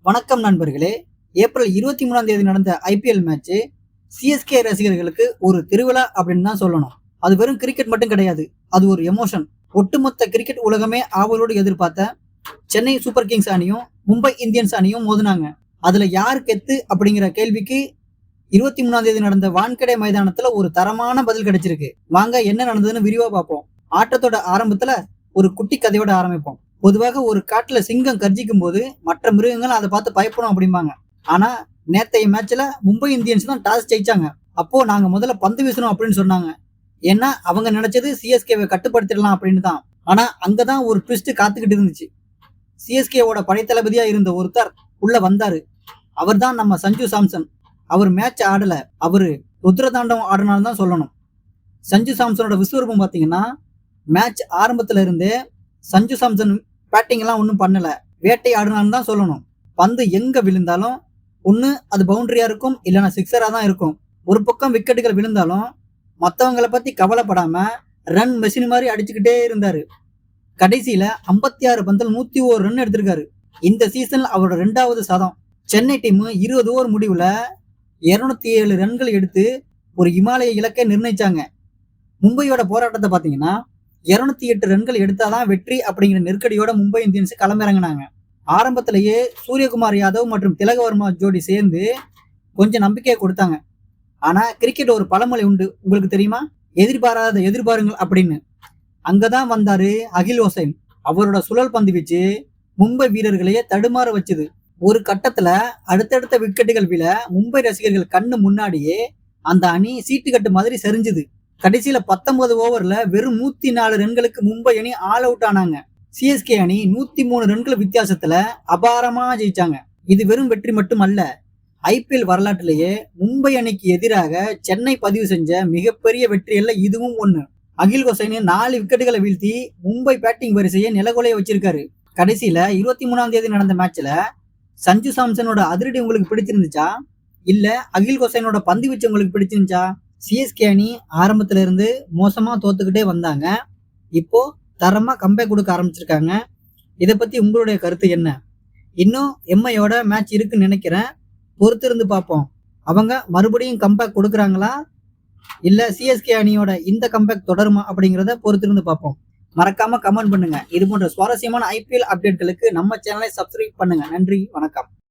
வணக்கம் நண்பர்களே. ஏப்ரல் 23 நடந்த ஐபிஎல் மேட்ச் சிஎஸ்கே ரசிகர்களுக்கு ஒரு திருவிழா அப்படின்னு தான் சொல்லணும். அது வெறும் கிரிக்கெட் மட்டும் கிடையாது, அது ஒரு எமோஷன். ஒட்டுமொத்த கிரிக்கெட் உலகமே ஆவலோடு எதிர்பார்த்த சென்னை சூப்பர் கிங்ஸ் அணியும் மும்பை இந்தியன்ஸ் அணியும் மோதினாங்க. அதுல யார் கெத்து அப்படிங்கிற கேள்விக்கு 23 நடந்த வான்கடே மைதானத்துல ஒரு தரமான பதில் கிடைச்சிருக்கு. வாங்க என்ன நடந்ததுன்னு விரிவா பார்ப்போம். ஆட்டத்தோட ஆரம்பத்துல ஒரு குட்டி கதையோட ஆரம்பிப்போம். பொதுவாக ஒரு காட்டுல சிங்கம் கர்ஜிக்கும் போது மற்ற மிருகங்கள் அதை பார்த்து பயப்படும் அப்படிம்பாங்க. ஆனா நேத்தைய மேட்ச்ல மும்பை இந்தியன்ஸ் தான் டாஸ் ஜெயிச்சாங்க. அப்போ நாங்க முதல்ல பந்து வீசணும் அப்படின்னு சொன்னாங்க. ஏன்னா அவங்க நினைச்சது சிஎஸ்கேவை கட்டுப்படுத்திடலாம் அப்படின்னு தான். ஆனா அங்கதான் ஒரு ட்விஸ்ட் காத்துக்கிட்டு இருந்துச்சு. சிஎஸ்கேவோட படைத்தளபதியா இருந்த ஒருத்தர் உள்ள வந்தாரு. அவர் தான் நம்ம சஞ்சு சாம்சன். அவர் மேட்ச் ஆடல, அவரு ருத்ரதாண்டவம் ஆடினாலும் தான் சொல்லணும். சஞ்சு சாம்சனோட விஸ்வரூபம் பாத்தீங்கன்னா மேட்ச் ஆரம்பத்துல இருந்தே சஞ்சு சாம்சன் பேட்டிங் எல்லாம் ஒன்றும் பண்ணல, வேட்டை ஆடுனான்னு தான் சொல்லணும். பந்து எங்க விழுந்தாலும் ஒண்ணு அது பவுண்டரியா இருக்கும், இல்லைன்னா சிக்ஸரா தான் இருக்கும். ஒரு பக்கம் விக்கெட்டுகள் விழுந்தாலும் மற்றவங்களை பத்தி கவலைப்படாம ரன் மெஷின் மாதிரி அடிச்சுக்கிட்டே இருந்தாரு. கடைசியில 56 பந்தில் 101 ரன் எடுத்திருக்காரு. இந்த சீசன்ல அவரோட 2வது சதம். சென்னை டீம் 20 ஓவர் முடிவுல 207 ரன்கள் எடுத்து ஒரு இமாலய இலக்கை நிர்ணயிச்சாங்க. மும்பையோட போராட்டத்தை பாத்தீங்கன்னா 208 ரன்கள் எடுத்தாதான் வெற்றி அப்படிங்கிற நெருக்கடியோட மும்பை இந்தியன்ஸ் களமிறங்கினாங்க. ஆரம்பத்திலேயே சூரியகுமார் யாதவ் மற்றும் திலகவர்மா ஜோடி சேர்ந்து கொஞ்சம் நம்பிக்கையை கொடுத்தாங்க. ஆனா கிரிக்கெட் ஒரு பழமொழி உண்டு, உங்களுக்கு தெரியுமா? எதிர்பாராத எதிர்பாருங்கள் அப்படின்னு. அங்கதான் வந்தாரு அகில் ஹோசைன். அவரோட சுழல் பந்து வீச்சு மும்பை வீரர்களையே தடுமாற வச்சுது. ஒரு கட்டத்துல அடுத்தடுத்த விக்கெட்டுகள் விழ மும்பை ரசிகர்கள் கண்ணு முன்னாடியே அந்த அணி சீட்டு கட்டு மாதிரி சரிஞ்சுது. கடைசியில 19 ஓவர்ல வெறும் 104 ரன்களுக்கு மும்பை அணி ஆல் அவுட் ஆனாங்க. சிஎஸ்கே அணி 103 ரன்கள் வித்தியாசத்துல அபாரமா ஜெயிச்சாங்க. இது வெறும் வெற்றி மட்டும் அல்ல, ஐபிஎல் வரலாற்றிலேயே மும்பை அணிக்கு எதிராக சென்னை பதிவு செஞ்ச மிகப்பெரிய வெற்றியல்ல இதுவும் ஒண்ணு. அகில் ஹோசைன் 4 விக்கெட்டுகளை வீழ்த்தி மும்பை பேட்டிங் வரிசையை நிலகொலைய வச்சிருக்காரு. கடைசியில 23 நடந்த மேட்ச்ல சஞ்சு சாம்சனோட அதிரடி உங்களுக்கு பிடிச்சிருந்துச்சா, இல்ல அகில் ஹோசைனோட பந்து வீச்சு உங்களுக்கு பிடிச்சிருந்துச்சா? சிஎஸ்கே அணி ஆரம்பத்துல இருந்து மோசமா தோத்துக்கிட்டே வந்தாங்க. இப்போ தரமா கம்பேக் கொடுக்க ஆரம்பிச்சிருக்காங்க. இதை பத்தி உங்களுடைய கருத்து என்ன? இன்னும் எம்ஐயோட மேட்ச் இருக்குன்னு நினைக்கிறேன், பொறுத்திருந்து பார்ப்போம். அவங்க மறுபடியும் கம்பேக் கொடுக்குறாங்களா, இல்ல சிஎஸ்கே அணியோட இந்த கம்பேக் தொடருமா அப்படிங்கிறத பொறுத்திருந்து பார்ப்போம். மறக்காம கமெண்ட் பண்ணுங்க. இது போன்ற சுவாரஸ்யமான ஐபிஎல் அப்டேட்களுக்கு நம்ம சேனலை சப்ஸ்கிரைப் பண்ணுங்க. நன்றி, வணக்கம்.